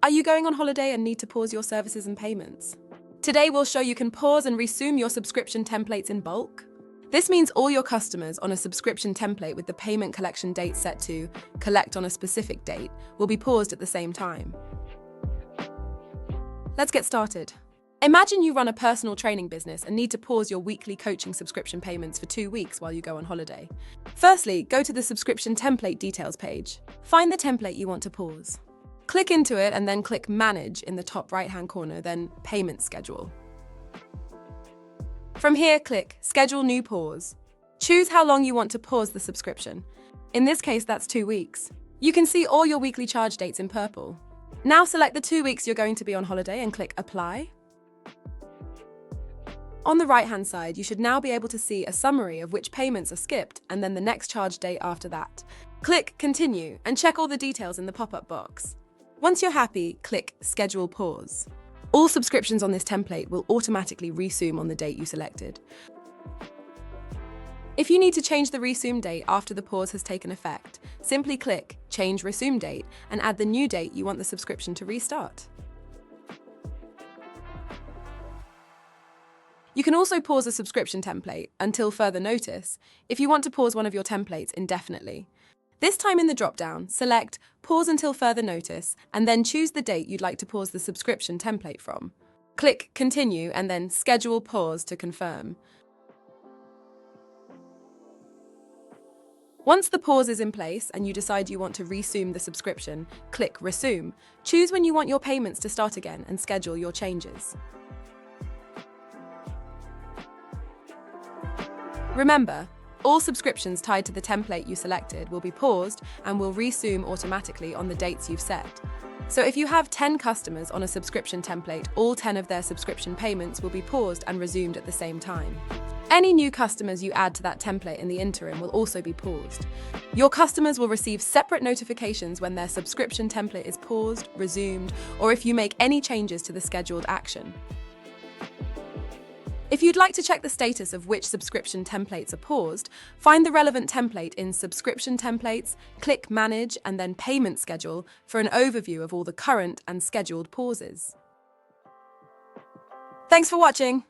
Are you going on holiday and need to pause your services and payments? Today we'll show you can pause and resume your subscription templates in bulk. This means all your customers on a subscription template with the payment collection date set to collect on a specific date will be paused at the same time. Let's get started. Imagine you run a personal training business and need to pause your weekly coaching subscription payments for 2 weeks while you go on holiday. Firstly, go to the subscription template details page. Find the template you want to pause. Click into it and then click Manage in the top right-hand corner, then Payment Schedule. From here, click Schedule New Pause. Choose how long you want to pause the subscription. In this case, that's 2 weeks. You can see all your weekly charge dates in purple. Now select the 2 weeks you're going to be on holiday and click Apply. On the right-hand side, you should now be able to see a summary of which payments are skipped and then the next charge date after that. Click Continue and check all the details in the pop-up box. Once you're happy, click Schedule Pause. All subscriptions on this template will automatically resume on the date you selected. If you need to change the resume date after the pause has taken effect, simply click Change Resume Date and add the new date you want the subscription to restart. You can also pause a subscription template until further notice if you want to pause one of your templates indefinitely. This time in the drop-down, select Pause Until Further Notice and then choose the date you'd like to pause the subscription template from. Click Continue and then Schedule Pause to confirm. Once the pause is in place and you decide you want to resume the subscription, click Resume. Choose when you want your payments to start again and schedule your changes. Remember, all subscriptions tied to the template you selected will be paused and will resume automatically on the dates you've set. So if you have 10 customers on a subscription template, all 10 of their subscription payments will be paused and resumed at the same time. Any new customers you add to that template in the interim will also be paused. Your customers will receive separate notifications when their subscription template is paused, resumed, or if you make any changes to the scheduled action. If you'd like to check the status of which subscription templates are paused, find the relevant template in Subscription Templates, click Manage and then Payment Schedule for an overview of all the current and scheduled pauses. Thanks for watching!